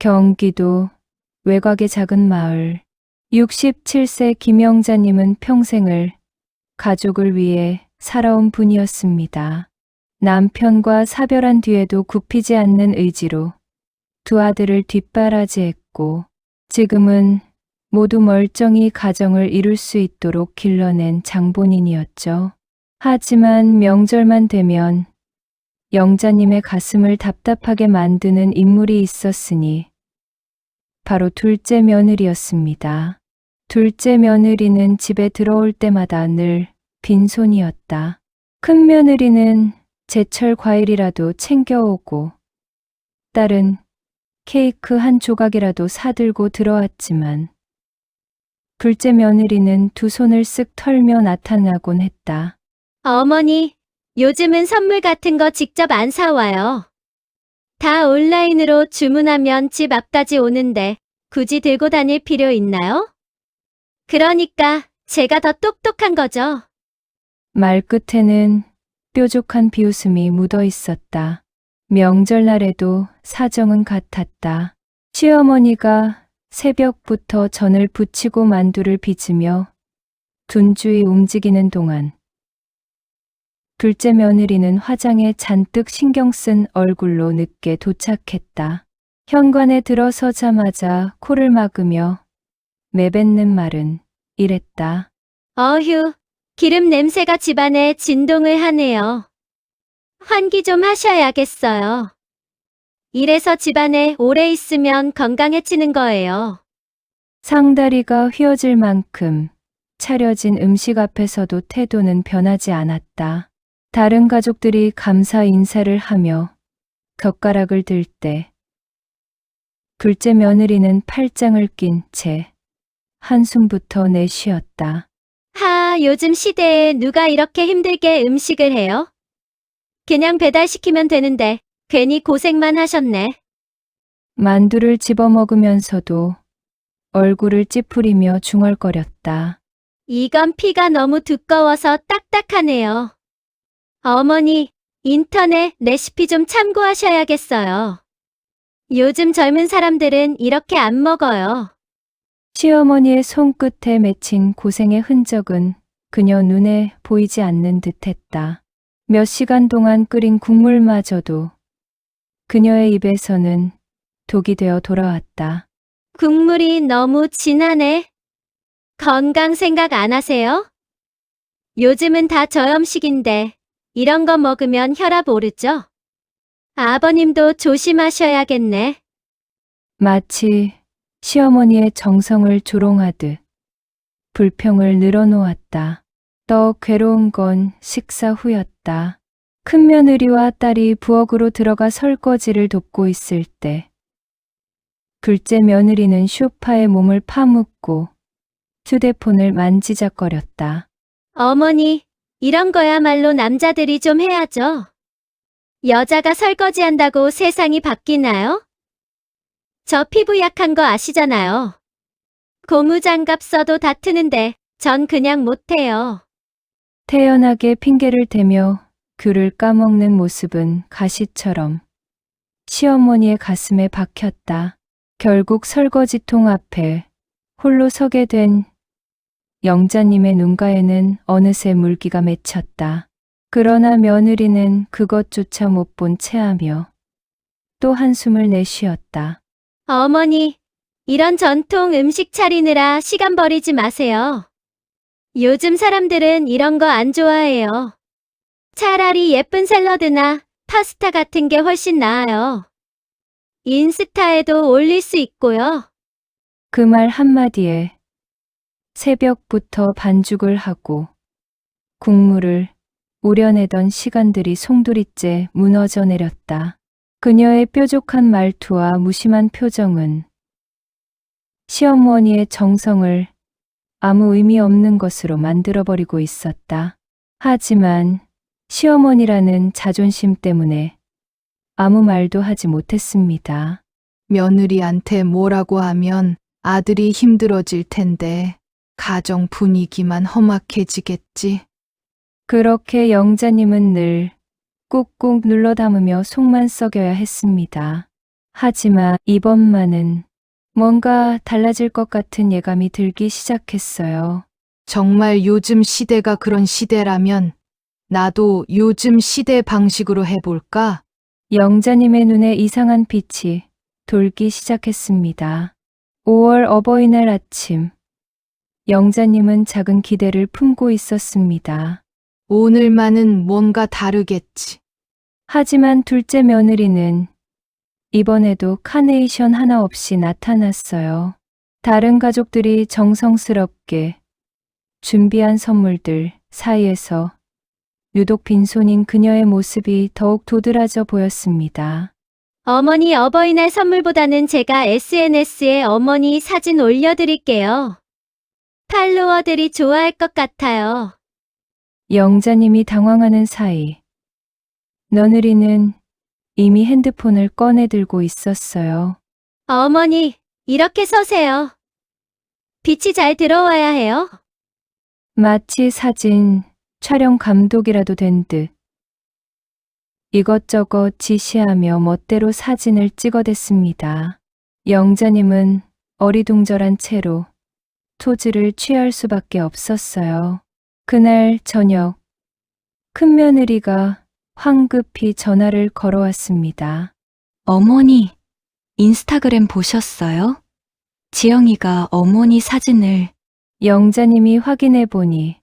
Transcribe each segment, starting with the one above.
경기도 외곽의 작은 마을. 67세 김영자님은 평생을 가족을 위해 살아온 분이었습니다. 남편과 사별한 뒤에도 굽히지 않는 의지로 두 아들을 뒷바라지했고 지금은 모두 멀쩡히 가정을 이룰 수 있도록 길러낸 장본인이었죠. 하지만 명절만 되면 영자님의 가슴을 답답하게 만드는 인물이 있었으니 바로 둘째 며느리였습니다. 둘째 며느리는 집에 들어올 때마다 늘 빈손이었다. 큰 며느리는 제철 과일이라도 챙겨오고 딸은 케이크 한 조각이라도 사들고 들어왔지만 둘째 며느리는 두 손을 쓱 털며 나타나곤 했다. 어머니, 요즘은 선물 같은 거 직접 안 사와요. 다 온라인으로 주문하면 집 앞까지 오는데 굳이 들고 다닐 필요 있나요? 그러니까 제가 더 똑똑한 거죠. 말끝에는 뾰족한 비웃음이 묻어 있었다. 명절날에도 사정은 같았다. 시어머니가 새벽부터 전을 부치고 만두를 빚으며 둔주이 움직이는 동안 둘째 며느리는 화장에 잔뜩 신경 쓴 얼굴로 늦게 도착했다. 현관에 들어서자마자 코를 막으며 내뱉는 말은 이랬다. 어휴, 기름 냄새가 집안에 진동을 하네요. 환기 좀 하셔야겠어요. 이래서 집안에 오래 있으면 건강해지는 거예요. 상다리가 휘어질 만큼 차려진 음식 앞에서도 태도는 변하지 않았다. 다른 가족들이 감사 인사를 하며 젓가락을 들 때 둘째 며느리는 팔짱을 낀 채 한숨부터 내쉬었다. 요즘 시대에 누가 이렇게 힘들게 음식을 해요? 그냥 배달시키면 되는데 괜히 고생만 하셨네. 만두를 집어먹으면서도 얼굴을 찌푸리며 중얼거렸다. 이건 피가 너무 두꺼워서 딱딱하네요. 어머니, 인터넷 레시피 좀 참고하셔야겠어요. 요즘 젊은 사람들은 이렇게 안 먹어요. 시어머니의 손끝에 맺힌 고생의 흔적은 그녀 눈에 보이지 않는 듯했다. 몇 시간 동안 끓인 국물마저도 그녀의 입에서는 독이 되어 돌아왔다. 국물이 너무 진하네. 건강 생각 안 하세요? 요즘은 다 저염식인데 이런 거 먹으면 혈압 오르죠? 아버님도 조심하셔야겠네. 마치 시어머니의 정성을 조롱하듯 불평을 늘어놓았다. 더 괴로운 건 식사 후였다. 큰며느리와 딸이 부엌으로 들어가 설거지를 돕고 있을 때 둘째 며느리는 소파에 몸을 파묻고 휴대폰을 만지작거렸다. 어머니, 이런 거야말로 남자들이 좀 해야죠. 여자가 설거지한다고 세상이 바뀌나요? 저 피부 약한 거 아시잖아요. 고무장갑 써도 다트는데 전 그냥 못해요. 태연하게 핑계를 대며 귤을 까먹는 모습은 가시처럼 시어머니의 가슴에 박혔다. 결국 설거지통 앞에 홀로 서게 된 영자님의 눈가에는 어느새 물기가 맺혔다. 그러나 며느리는 그것조차 못 본 채하며 또 한숨을 내쉬었다. 어머니, 이런 전통 음식 차리느라 시간 버리지 마세요. 요즘 사람들은 이런 거 안 좋아해요. 차라리 예쁜 샐러드나 파스타 같은 게 훨씬 나아요. 인스타에도 올릴 수 있고요. 그 말 한마디에 새벽부터 반죽을 하고 국물을 우려내던 시간들이 송두리째 무너져 내렸다. 그녀의 뾰족한 말투와 무심한 표정은 시어머니의 정성을 아무 의미 없는 것으로 만들어버리고 있었다. 하지만 시어머니라는 자존심 때문에 아무 말도 하지 못했습니다. 며느리한테 뭐라고 하면 아들이 힘들어질 텐데 가정 분위기만 험악해지겠지. 그렇게 영자님은 늘 꾹꾹 눌러 담으며 속만 썩여야 했습니다. 하지만 이번만은 뭔가 달라질 것 같은 예감이 들기 시작했어요. 정말 요즘 시대가 그런 시대라면 나도 요즘 시대 방식으로 해볼까? 영자님의 눈에 이상한 빛이 돌기 시작했습니다. 5월 어버이날 아침, 영자님은 작은 기대를 품고 있었습니다. 오늘만은 뭔가 다르겠지. 하지만 둘째 며느리는 이번에도 카네이션 하나 없이 나타났어요. 다른 가족들이 정성스럽게 준비한 선물들 사이에서 유독 빈손인 그녀의 모습이 더욱 도드라져 보였습니다. 어머니 어버이날 선물보다는 제가 SNS에 어머니 사진 올려드릴게요. 팔로워들이 좋아할 것 같아요. 영자님이 당황하는 사이 며느리는 이미 핸드폰을 꺼내 들고 있었어요. 어머니, 이렇게 서세요. 빛이 잘 들어와야 해요. 마치 사진 촬영 감독이라도 된 듯 이것저것 지시하며 멋대로 사진을 찍어댔습니다. 영자님은 어리둥절한 채로 포즈를 취할 수밖에 없었어요. 그날 저녁 큰며느리가 황급히 전화를 걸어왔습니다. 어머니, 인스타그램 보셨어요? 지영이가 어머니 사진을. 영자님이 확인해 보니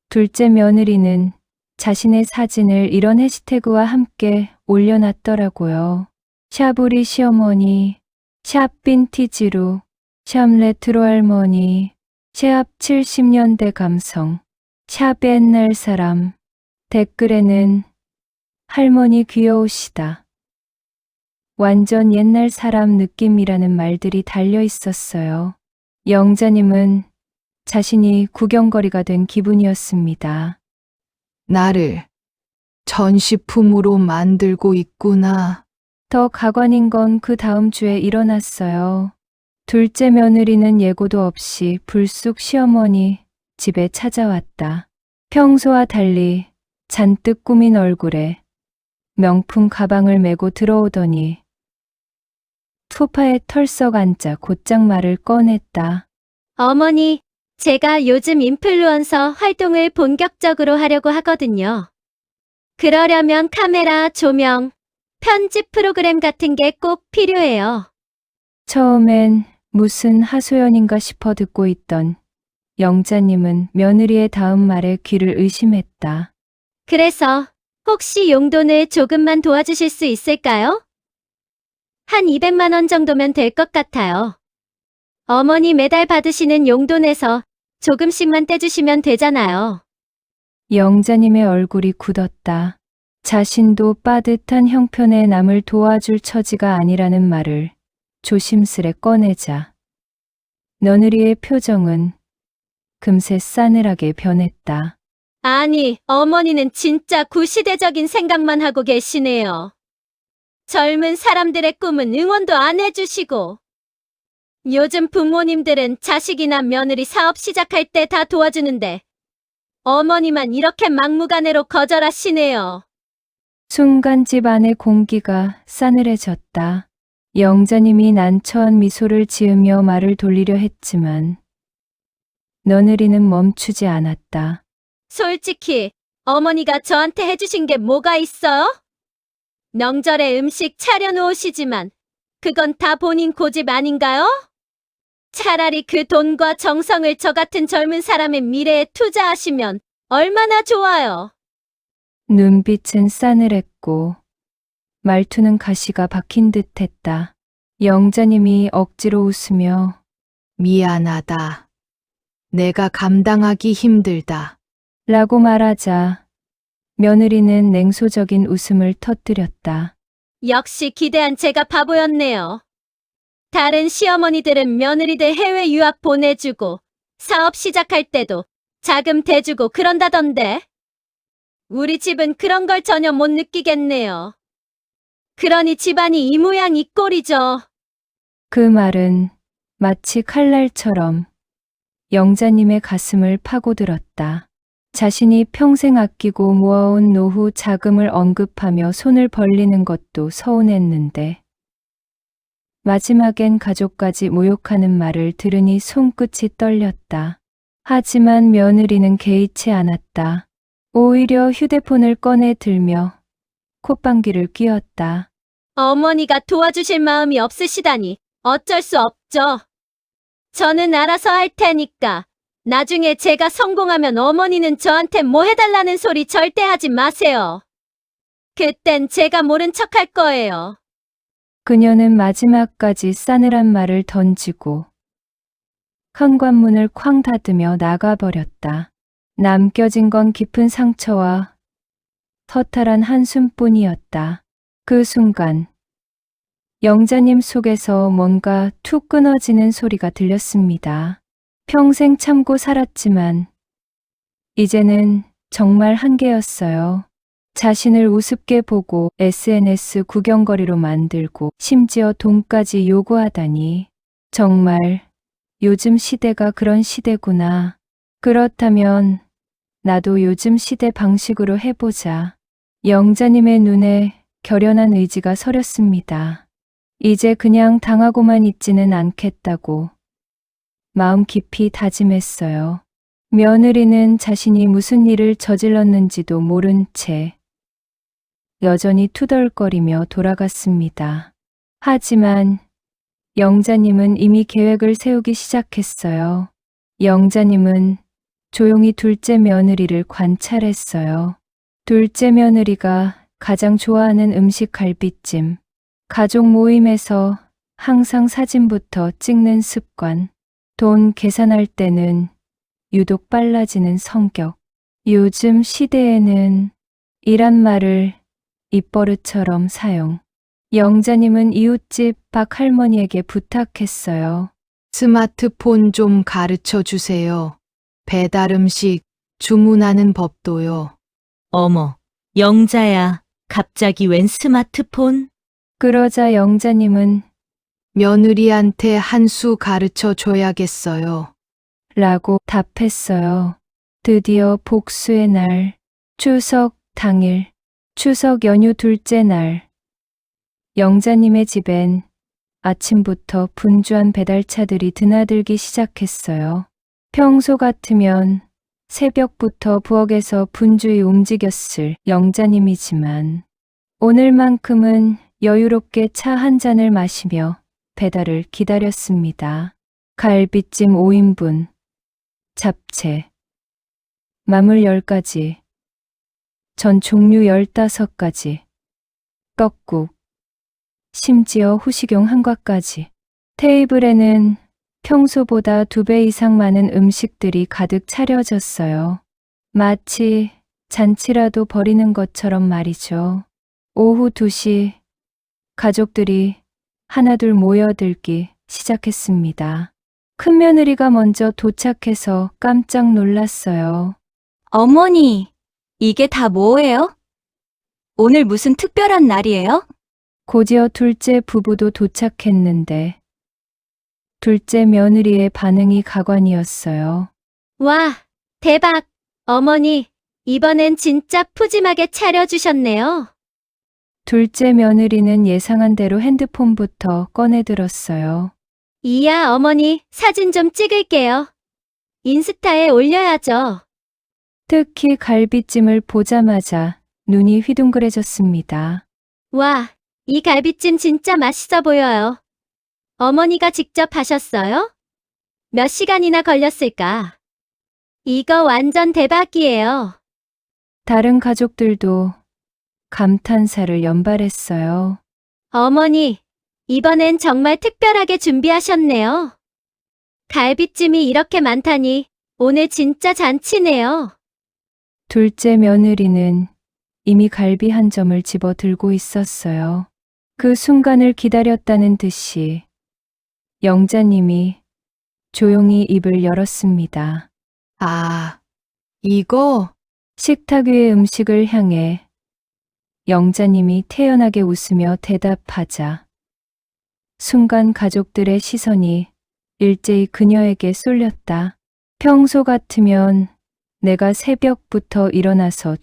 둘째 며느리는 자신의 사진을 이런 해시태그와 함께 올려놨더라고요. 샵 우리 시어머니, 샵 빈티지로, 샵 레트로 할머니, 샵 70년대 감성, 샵 옛날 사람. 댓글에는 할머니 귀여우시다. 완전 옛날 사람 느낌이라는 말들이 달려 있었어요. 영자님은 자신이 구경거리가 된 기분이었습니다. 나를 전시품으로 만들고 있구나. 더 가관인 건 그 다음 주에 일어났어요. 둘째 며느리는 예고도 없이 불쑥 시어머니 집에 찾아왔다. 평소와 달리 잔뜩 꾸민 얼굴에 명품 가방을 메고 들어오더니 소파에 털썩 앉아 곧장 말을 꺼냈다. 어머니, 제가 요즘 인플루언서 활동을 본격적으로 하려고 하거든요. 그러려면 카메라, 조명, 편집 프로그램 같은 게 꼭 필요해요. 처음엔 무슨 하소연인가 싶어 듣고 있던 영자님은 며느리의 다음 말에 귀를 의심했다. 그래서 혹시 용돈을 조금만 도와주실 수 있을까요? 한 200만 원 정도면 될 것 같아요. 어머니 매달 받으시는 용돈에서 조금씩만 떼주시면 되잖아요. 영자님의 얼굴이 굳었다. 자신도 빠듯한 형편의 남을 도와줄 처지가 아니라는 말을 조심스레 꺼내자 며느리의 표정은 금세 싸늘하게 변했다. 아니, 어머니는 진짜 구시대적인 생각만 하고 계시네요. 젊은 사람들의 꿈은 응원도 안 해주시고, 요즘 부모님들은 자식이나 며느리 사업 시작할 때 다 도와주는데, 어머니만 이렇게 막무가내로 거절하시네요. 순간 집 안의 공기가 싸늘해졌다. 영자님이 난처한 미소를 지으며 말을 돌리려 했지만 며느리는 멈추지 않았다. 솔직히 어머니가 저한테 해주신 게 뭐가 있어요? 명절에 음식 차려놓으시지만 그건 다 본인 고집 아닌가요? 차라리 그 돈과 정성을 저 같은 젊은 사람의 미래에 투자하시면 얼마나 좋아요. 눈빛은 싸늘했고 말투는 가시가 박힌 듯했다. 영자님이 억지로 웃으며 미안하다. 내가 감당하기 힘들다. 라고 말하자 며느리는 냉소적인 웃음을 터뜨렸다. 역시 기대한 제가 바보였네요. 다른 시어머니들은 며느리들 해외 유학 보내주고 사업 시작할 때도 자금 대주고 그런다던데. 우리 집은 그런 걸 전혀 못 느끼겠네요. 그러니 집안이 이 모양 이 꼴이죠. 그 말은 마치 칼날처럼 영자님의 가슴을 파고들었다. 자신이 평생 아끼고 모아온 노후 자금을 언급하며 손을 벌리는 것도 서운했는데 마지막엔 가족까지 모욕하는 말을 들으니 손끝이 떨렸다. 하지만 며느리는 개의치 않았다. 오히려 휴대폰을 꺼내 들며 콧방귀를 뀌었다. 어머니가 도와주실 마음이 없으시다니 어쩔 수 없죠. 저는 알아서 할 테니까 나중에 제가 성공하면 어머니는 저한테 뭐 해달라는 소리 절대 하지 마세요. 그땐 제가 모른 척 할 거예요. 그녀는 마지막까지 싸늘한 말을 던지고 현관문을 쾅 닫으며 나가버렸다. 남겨진 건 깊은 상처와 허탈한 한숨뿐이었다. 그 순간 영자님 속에서 뭔가 툭 끊어지는 소리가 들렸습니다. 평생 참고 살았지만 이제는 정말 한계였어요. 자신을 우습게 보고 SNS 구경거리로 만들고 심지어 돈까지 요구하다니 정말 요즘 시대가 그런 시대구나. 그렇다면 나도 요즘 시대 방식으로 해보자. 영자님의 눈에 결연한 의지가 서렸습니다. 이제 그냥 당하고만 있지는 않겠다고 마음 깊이 다짐했어요. 며느리는 자신이 무슨 일을 저질렀는지도 모른 채 여전히 투덜거리며 돌아갔습니다. 하지만 영자님은 이미 계획을 세우기 시작했어요. 영자님은 조용히 둘째 며느리를 관찰했어요. 둘째 며느리가 가장 좋아하는 음식 갈비찜, 가족 모임에서 항상 사진부터 찍는 습관, 돈 계산할 때는 유독 빨라지는 성격. 요즘 시대에는 이란 말을 입버릇처럼 사용. 영자님은 이웃집 박 할머니에게 부탁했어요. 스마트폰 좀 가르쳐 주세요. 배달 음식 주문하는 법도요. 어머, 영자야, 갑자기 웬 스마트폰? 그러자 영자님은 며느리한테 한 수 가르쳐 줘야겠어요. 라고 답했어요. 드디어 복수의 날, 추석 당일, 추석 연휴 둘째 날. 영자님의 집엔 아침부터 분주한 배달차들이 드나들기 시작했어요. 평소 같으면 새벽부터 부엌에서 분주히 움직였을 영자님이지만 오늘만큼은 여유롭게 차 한 잔을 마시며 배달을 기다렸습니다. 갈비찜 5인분, 잡채, 마물 10가지, 전 종류 15가지, 떡국, 심지어 후식용 한과까지. 테이블에는 평소보다 2배 이상 많은 음식들이 가득 차려졌어요. 마치 잔치라도 벌이는 것처럼 말이죠. 오후 2시 가족들이 하나둘 모여들기 시작했습니다. 큰며느리가 먼저 도착해서 깜짝 놀랐어요. 어머니, 이게 다 뭐예요? 오늘 무슨 특별한 날이에요? 곧이어 둘째 부부도 도착했는데 둘째 며느리의 반응이 가관이었어요. 와, 대박! 어머니, 이번엔 진짜 푸짐하게 차려주셨네요. 둘째 며느리는 예상한 대로 핸드폰부터 꺼내들었어요. 이야, 어머니, 사진 좀 찍을게요. 인스타에 올려야죠. 특히 갈비찜을 보자마자 눈이 휘둥그레졌습니다. 와, 이 갈비찜 진짜 맛있어 보여요. 어머니가 직접 하셨어요? 몇 시간이나 걸렸을까? 이거 완전 대박이에요. 다른 가족들도 감탄사를 연발했어요. 어머니, 이번엔 정말 특별하게 준비하셨네요. 갈비찜이 이렇게 많다니 오늘 진짜 잔치네요. 둘째 며느리는 이미 갈비 한 점을 집어 들고 있었어요. 그 순간을 기다렸다는 듯이 영자님이 조용히 입을 열었습니다. 아, 이거? 식탁 위의 음식을 향해 영자님이 태연하게 웃으며 대답하자 순간 가족들의 시선이 일제히 그녀에게 쏠렸다. 평소 같으면 내가 새벽부터 일어나서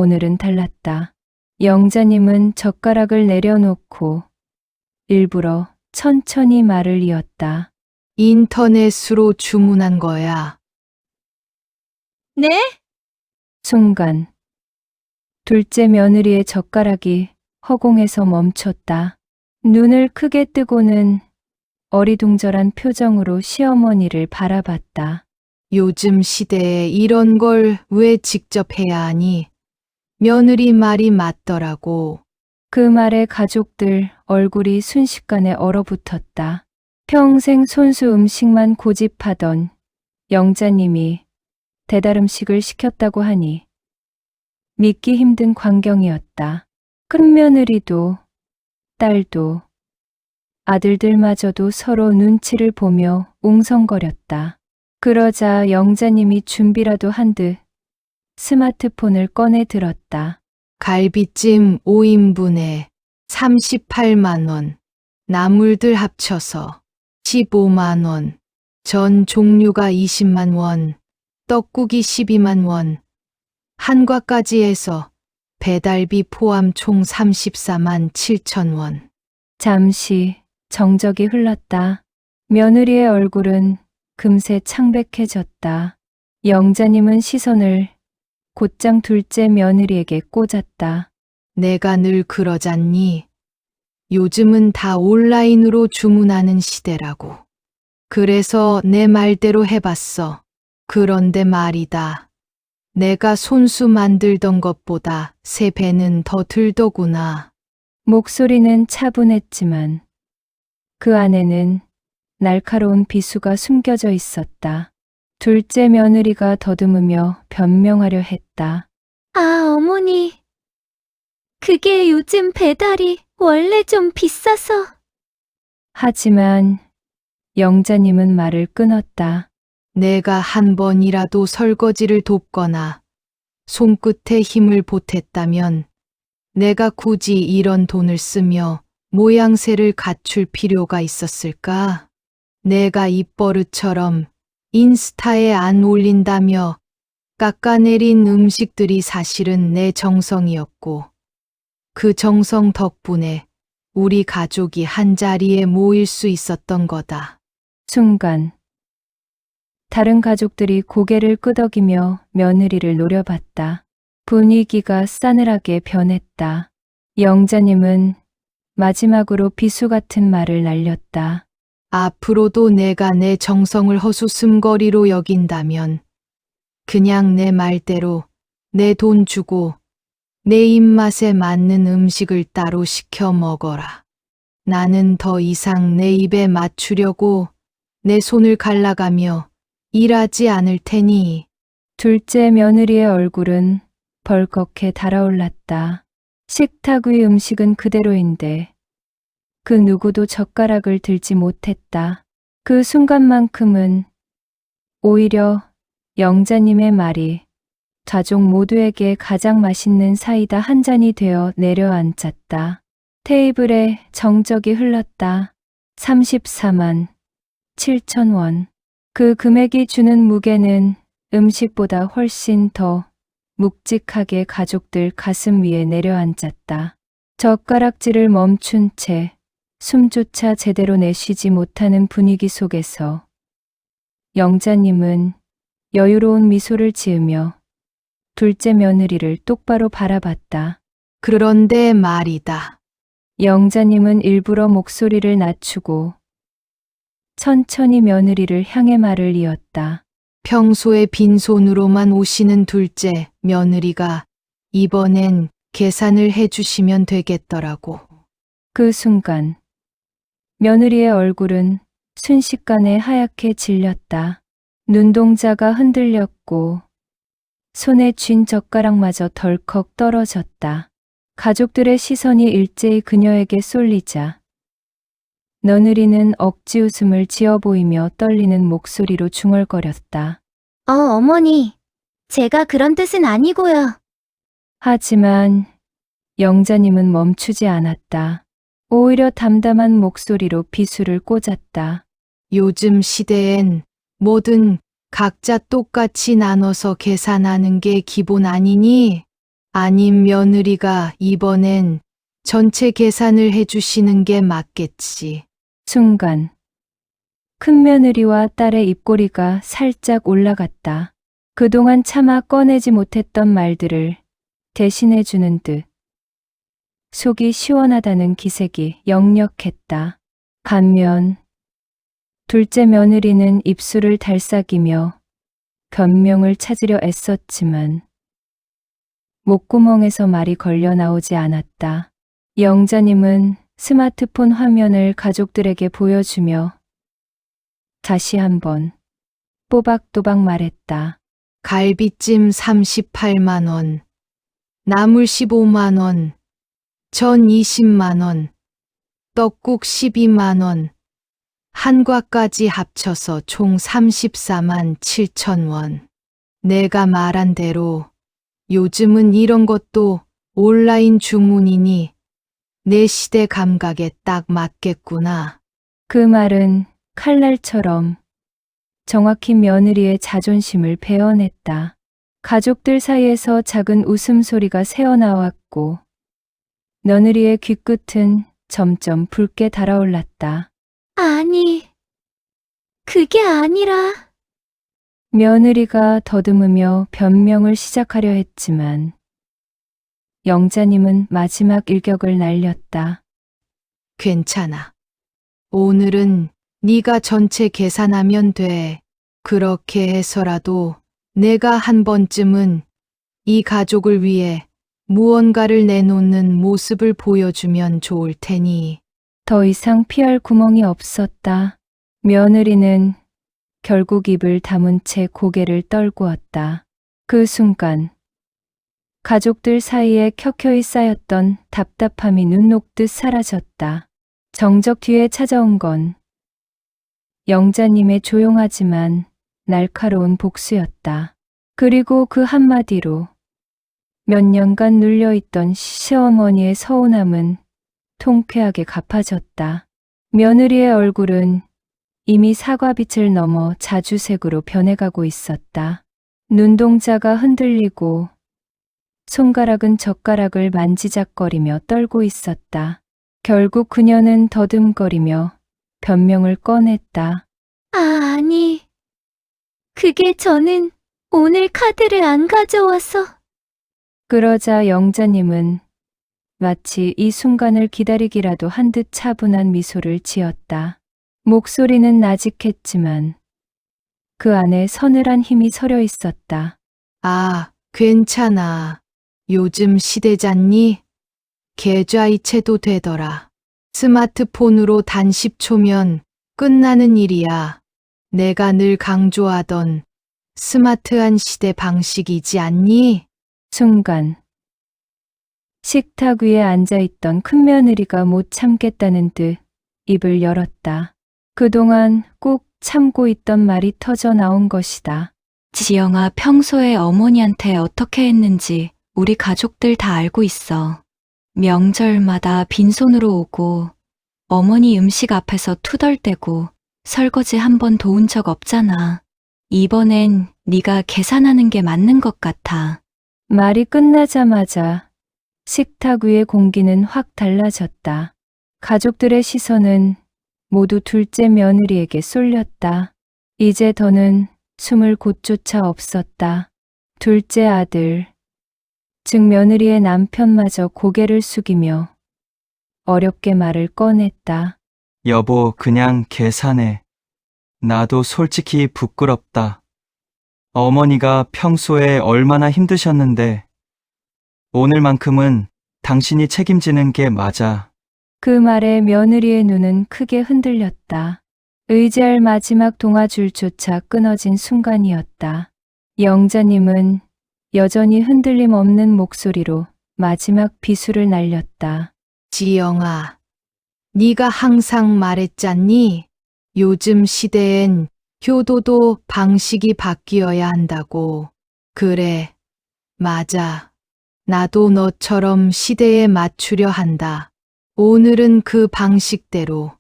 오늘은 달랐다. 영자님은 젓가락을 내려놓고 일부러 천천히 말을 이었다. 인터넷으로 주문한 거야. 네? 순간 둘째 며느리의 젓가락이 허공에서 멈췄다. 눈을 크게 뜨고는 어리둥절한 표정으로 시어머니를 바라봤다. 요즘 시대에 이런 걸 왜 직접 해야 하니? 며느리 말이 맞더라고. 그 말에 가족들 얼굴이 순식간에 얼어붙었다. 평생 손수 음식만 고집하던 영자님이 배달음식을 시켰다고 하니 믿기 힘든 광경이었다. 큰 며느리도 딸도 아들들마저도 서로 눈치를 보며 웅성거렸다. 그러자 영자님이 준비라도 한 듯 스마트폰을 꺼내 들었다. 갈비찜 5인분에 38만 원, 나물들 합쳐서 15만 원, 전 종류가 20만 원, 떡국이 12만 원, 한과까지 해서 배달비 포함 총 34만 7천 원. 잠시 정적이 흘렀다. 며느리의 얼굴은 금세 창백해졌다. 영자님은 시선을 곧장 둘째 며느리에게 꽂았다. 내가 늘 그러잖니. 요즘은 다 온라인으로 주문하는 시대라고. 그래서 내 말대로 해봤어. 그런데 말이다. 내가 손수 만들던 것보다 3배는 더 들더구나. 목소리는 차분했지만 그 안에는 날카로운 비수가 숨겨져 있었다. 둘째 며느리가 더듬으며 변명하려 했다. 아, 어머니. 그게 요즘 배달이 원래 좀 비싸서. 하지만 영자님은 말을 끊었다. 내가 한 번이라도 설거지를 돕거나 손끝에 힘을 보탰다면 내가 굳이 이런 돈을 쓰며 모양새를 갖출 필요가 있었을까? 내가 입버릇처럼 인스타에 안 올린다며 깎아내린 음식들이 사실은 내 정성이었고 그 정성 덕분에 우리 가족이 한자리에 모일 수 있었던 거다. 순간 다른 가족들이 고개를 끄덕이며 며느리를 노려봤다. 분위기가 싸늘하게 변했다. 영자님은 마지막으로 비수 같은 말을 날렸다. 앞으로도 내가 내 정성을 허수음거리로 여긴다면 그냥 내 말대로 내 돈 주고 내 입맛에 맞는 음식을 따로 시켜 먹어라. 나는 더 이상 내 입에 맞추려고 내 손을 갈라가며 일하지 않을 테니. 둘째 며느리의 얼굴은 벌겋게 달아올랐다. 식탁 위 음식은 그대로인데 그 누구도 젓가락을 들지 못했다. 그 순간만큼은 오히려 영자님의 말이 가족 모두에게 가장 맛있는 사이다 한 잔이 되어 내려앉았다. 테이블에 정적이 흘렀다. 34만 7천 원. 그 금액이 주는 무게는 음식보다 훨씬 더 묵직하게 가족들 가슴 위에 내려앉았다. 젓가락질을 멈춘 채 숨조차 제대로 내쉬지 못하는 분위기 속에서 영자님은 여유로운 미소를 지으며 둘째 며느리를 똑바로 바라봤다. 그런데 말이다. 영자님은 일부러 목소리를 낮추고 천천히 며느리를 향해 말을 이었다. 평소에 빈손으로만 오시는 둘째 며느리가 이번엔 계산을 해주시면 되겠더라고. 그 순간 며느리의 얼굴은 순식간에 하얗게 질렸다. 눈동자가 흔들렸고 손에 쥔 젓가락마저 덜컥 떨어졌다. 가족들의 시선이 일제히 그녀에게 쏠리자 며느리는 억지 웃음을 지어 보이며 떨리는 목소리로 중얼거렸다. 어머니. 제가 그런 뜻은 아니고요. 하지만 영자님은 멈추지 않았다. 오히려 담담한 목소리로 비수를 꽂았다. 요즘 시대엔 뭐든 각자 똑같이 나눠서 계산하는 게 기본 아니니? 아님 며느리가 이번엔 전체 계산을 해주시는 게 맞겠지. 순간 큰며느리와 딸의 입꼬리가 살짝 올라갔다. 그동안 차마 꺼내지 못했던 말들을 대신해주는 듯 속이 시원하다는 기색이 역력했다. 반면 둘째 며느리는 입술을 달싹이며 변명을 찾으려 애썼지만 목구멍에서 말이 걸려 나오지 않았다. 영자님은 스마트폰 화면을 가족들에게 보여주며 다시 한번 또박또박 말했다. 갈비찜 38만 원, 나물 15만 원, 전 20만 원, 떡국 12만 원, 한과까지 합쳐서 총 34만 7천 원. 내가 말한 대로 요즘은 이런 것도 온라인 주문이니 내 시대 감각에 딱 맞겠구나. 그 말은 칼날처럼 정확히 며느리의 자존심을 베어냈다. 가족들 사이에서 작은 웃음소리가 새어나왔고 며느리의 귀끝은 점점 붉게 달아올랐다. 아니, 그게 아니라. 며느리가 더듬으며 변명을 시작하려 했지만 영자님은 마지막 일격을 날렸다. 괜찮아. 오늘은 네가 전체 계산하면 돼. 그렇게 해서라도 내가 한 번쯤은 이 가족을 위해 무언가를 내놓는 모습을 보여주면 좋을 테니. 더 이상 피할 구멍이 없었다. 며느리는 결국 입을 다문 채 고개를 떨구었다. 그 순간 가족들 사이에 켜켜이 쌓였던 답답함이 눈 녹듯 사라졌다. 정적 뒤에 찾아온 건 영자님의 조용하지만 날카로운 복수였다. 그리고 그 한마디로 몇 년간 눌려있던 시어머니의 서운함은 통쾌하게 갚아졌다. 며느리의 얼굴은 이미 사과빛을 넘어 자주색으로 변해가고 있었다. 눈동자가 흔들리고 손가락은 젓가락을 만지작거리며 떨고 있었다. 결국 그녀는 더듬거리며 변명을 꺼냈다. 아니. 그게 저는 오늘 카드를 안 가져와서. 그러자 영자님은 마치 이 순간을 기다리기라도 한 듯 차분한 미소를 지었다. 목소리는 나직했지만 그 안에 서늘한 힘이 서려 있었다. 아, 괜찮아. 요즘 시대잖니? 계좌이체도 되더라. 스마트폰으로 단 10초면 끝나는 일이야. 내가 늘 강조하던 스마트한 시대 방식이지 않니? 순간 식탁 위에 앉아있던 큰며느리가 못 참겠다는 듯 입을 열었다. 그동안 꼭 참고 있던 말이 터져 나온 것이다. 지영아, 평소에 어머니한테 어떻게 했는지 우리 가족들 다 알고 있어. 명절마다 빈손으로 오고 어머니 음식 앞에서 투덜대고 설거지 한 번 도운 적 없잖아. 이번엔 네가 계산하는 게 맞는 것 같아. 말이 끝나자마자 식탁 위의 공기는 확 달라졌다. 가족들의 시선은 모두 둘째 며느리에게 쏠렸다. 이제 더는 숨을 곳조차 없었다. 둘째 아들, 즉 며느리의 남편마저 고개를 숙이며 어렵게 말을 꺼냈다. 여보, 그냥 계산해. 나도 솔직히 부끄럽다. 어머니가 평소에 얼마나 힘드셨는데 오늘만큼은 당신이 책임지는 게 맞아. 그 말에 며느리의 눈은 크게 흔들렸다. 의지할 마지막 동아줄조차 끊어진 순간이었다. 영자님은 여전히 흔들림 없는 목소리로 마지막 비수를 날렸다. 지영아, 네가 항상 말했잖니? 요즘 시대엔 효도도 방식이 바뀌어야 한다고. 그래, 맞아. 나도 너처럼 시대에 맞추려 한다. 오늘은 그 방식대로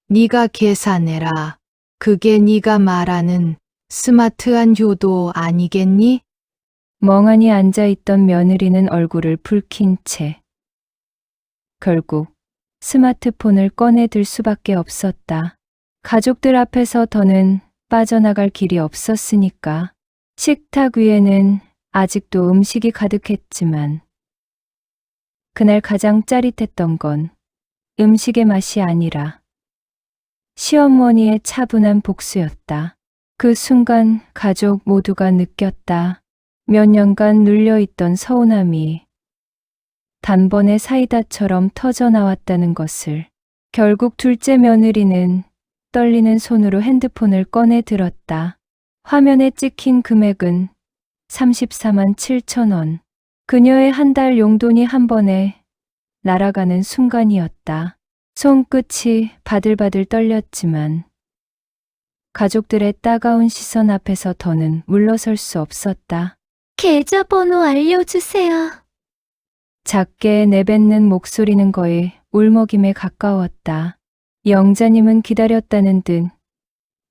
네가 계산해라. 그게 네가 말하는 스마트한 효도 아니겠니? 멍하니 앉아있던 며느리는 얼굴을 붉힌 채 결국 스마트폰을 꺼내들 수밖에 없었다. 가족들 앞에서 더는 빠져나갈 길이 없었으니까. 식탁 위에는 아직도 음식이 가득했지만 그날 가장 짜릿했던 건 음식의 맛이 아니라 시어머니의 차분한 복수였다. 그 순간 가족 모두가 느꼈다. 몇 년간 눌려있던 서운함이 단번에 사이다처럼 터져나왔다는 것을. 결국 둘째 며느리는 떨리는 손으로 핸드폰을 꺼내 들었다. 화면에 찍힌 금액은 34만 7천 원. 그녀의 한 달 용돈이 한 번에 날아가는 순간이었다. 손끝이 바들바들 떨렸지만 가족들의 따가운 시선 앞에서 더는 물러설 수 없었다. 계좌번호 알려주세요. 작게 내뱉는 목소리는 거의 울먹임에 가까웠다. 영자님은 기다렸다는 듯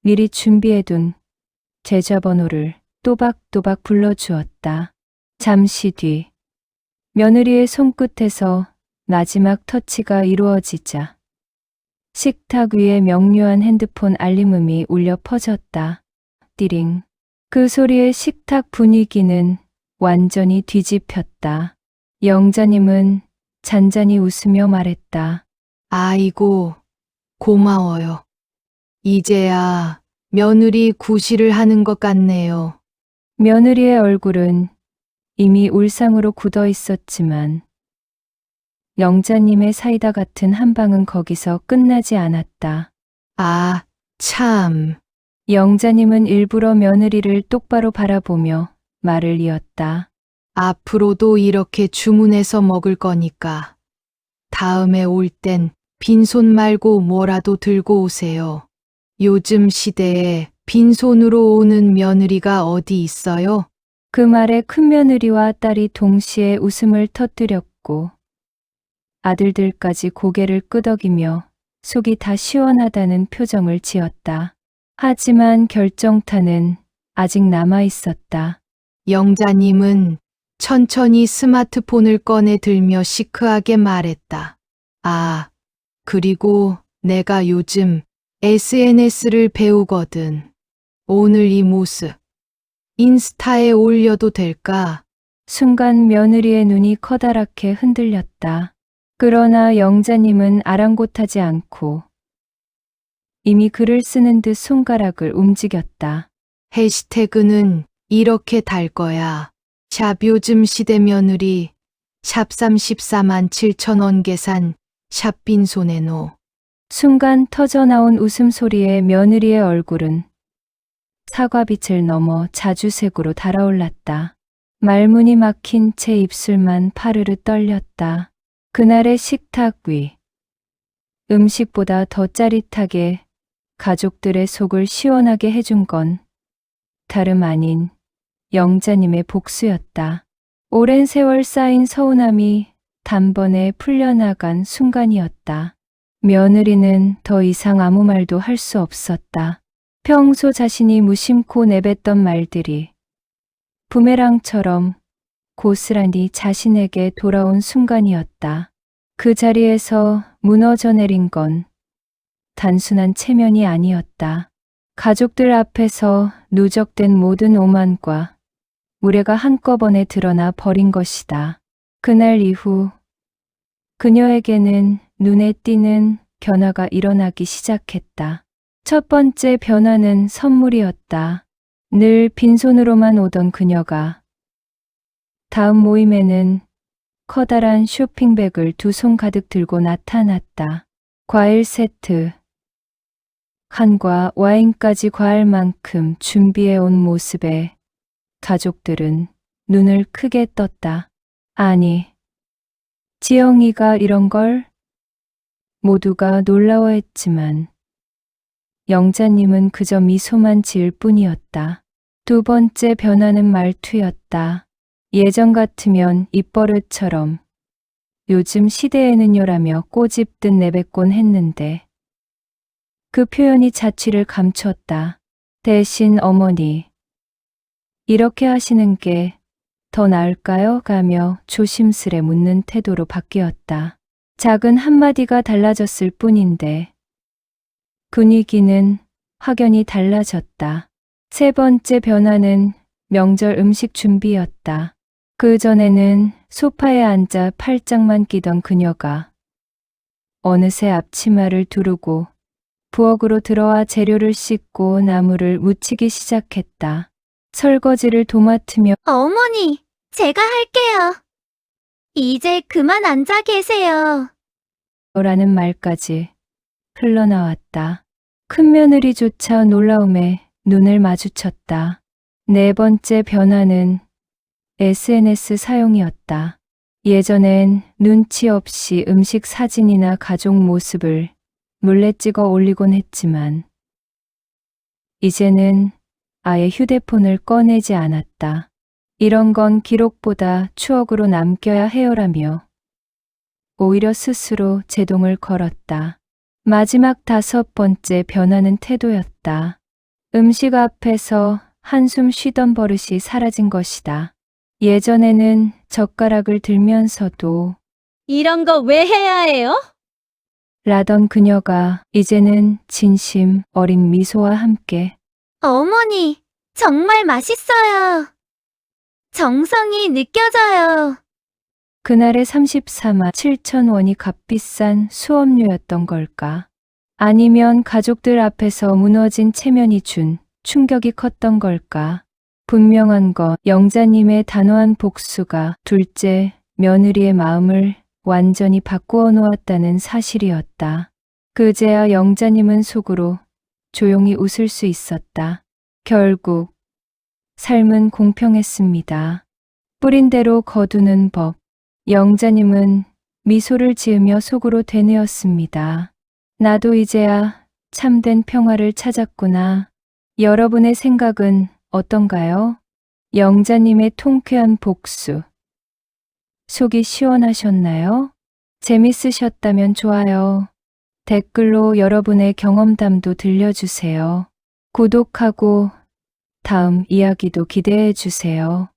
미리 준비해둔 계좌번호를 또박또박 불러주었다. 잠시 뒤 며느리의 손끝에서 마지막 터치가 이루어지자 식탁 위에 명료한 핸드폰 알림음이 울려 퍼졌다. 띠링. 그 소리에 식탁 분위기는 완전히 뒤집혔다. 영자님은 잔잔히 웃으며 말했다. 아이고, 고마워요. 이제야 며느리 구실을 하는 것 같네요. 며느리의 얼굴은 이미 울상으로 굳어 있었지만 영자님의 사이다 같은 한 방은 거기서 끝나지 않았다. 아, 참. 영자님은 일부러 며느리를 똑바로 바라보며 말을 이었다. 앞으로도 이렇게 주문해서 먹을 거니까 다음에 올 땐 빈손 말고 뭐라도 들고 오세요. 요즘 시대에 빈손으로 오는 며느리가 어디 있어요? 그 말에 큰며느리와 딸이 동시에 웃음을 터뜨렸고 아들들까지 고개를 끄덕이며 속이 다 시원하다는 표정을 지었다. 하지만 결정타는 아직 남아 있었다. 영자님은 천천히 스마트폰을 꺼내 들며 시크하게 말했다. 아, 그리고 내가 요즘 SNS를 배우거든. 오늘 이 모습 인스타에 올려도 될까? 순간 며느리의 눈이 커다랗게 흔들렸다. 그러나 영자님은 아랑곳하지 않고 이미 글을 쓰는 듯 손가락을 움직였다. 해시태그는 이렇게 달 거야. 샵 요즘 시대 며느리, 샵 34만 7천 원 계산, 샵 빈손에 놓. 순간 터져나온 웃음소리에 며느리의 얼굴은 사과빛을 넘어 자주색으로 달아올랐다. 말문이 막힌 채 입술만 파르르 떨렸다. 그날의 식탁 위. 음식보다 더 짜릿하게 가족들의 속을 시원하게 해준 건 다름 아닌 영자님의 복수였다. 오랜 세월 쌓인 서운함이 단번에 풀려나간 순간이었다. 며느리는 더 이상 아무 말도 할 수 없었다. 평소 자신이 무심코 내뱉던 말들이 부메랑처럼 고스란히 자신에게 돌아온 순간이었다. 그 자리에서 무너져 내린 건 단순한 체면이 아니었다. 가족들 앞에서 누적된 모든 오만과 무례가 한꺼번에 드러나 버린 것이다. 그날 이후 그녀에게는 눈에 띄는 변화가 일어나기 시작했다. 첫 번째 변화는 선물이었다. 늘 빈손으로만 오던 그녀가 다음 모임에는 커다란 쇼핑백을 두 손 가득 들고 나타났다. 과일 세트, 한과 와인까지 과할 만큼 준비해 온 모습에 가족들은 눈을 크게 떴다. 아니, 지영이가 이런 걸? 모두가 놀라워했지만 영자님은 그저 미소만 지을 뿐이었다. 두 번째 변화는 말투였다. 예전 같으면 입버릇처럼 요즘 시대에는요라며 꼬집듯 내뱉곤 했는데 그 표현이 자취를 감췄다. 대신 어머니, 이렇게 하시는 게 더 나을까요? 가며 조심스레 묻는 태도로 바뀌었다. 작은 한마디가 달라졌을 뿐인데 분위기는 확연히 달라졌다. 세 번째 변화는 명절 음식 준비였다. 그 전에는 소파에 앉아 팔짱만 끼던 그녀가 어느새 앞치마를 두르고 부엌으로 들어와 재료를 씻고 나물을 무치기 시작했다. 설거지를 도맡으며 어머니, 제가 할게요. 이제 그만 앉아 계세요. 라는 말까지 흘러나왔다. 큰며느리조차 놀라움에 눈을 마주쳤다. 네 번째 변화는 SNS 사용이었다. 예전엔 눈치 없이 음식 사진이나 가족 모습을 몰래 찍어 올리곤 했지만 이제는 아예 휴대폰을 꺼내지 않았다. 이런 건 기록보다 추억으로 남겨야 해요라며 오히려 스스로 제동을 걸었다. 마지막 다섯 번째 변화는 태도였다. 음식 앞에서 한숨 쉬던 버릇이 사라진 것이다. 예전에는 젓가락을 들면서도 이런 거 왜 해야 해요? 라던 그녀가 이제는 진심 어린 미소와 함께 어머니, 정말 맛있어요. 정성이 느껴져요. 그날의 34만 7천 원이 값비싼 수업료였던 걸까? 아니면 가족들 앞에서 무너진 체면이 준 충격이 컸던 걸까? 분명한 건 영자님의 단호한 복수가 둘째 며느리의 마음을 완전히 바꾸어 놓았다는 사실이었다. 그제야 영자님은 속으로 조용히 웃을 수 있었다. 결국 삶은 공평했습니다. 뿌린 대로 거두는 법. 영자님은 미소를 지으며 속으로 되뇌었습니다. 나도 이제야 참된 평화를 찾았구나. 여러분의 생각은 어떤가요? 영자님의 통쾌한 복수. 속이 시원하셨나요? 재밌으셨다면 좋아요. 댓글로 여러분의 경험담도 들려주세요. 구독하고 다음 이야기도 기대해 주세요.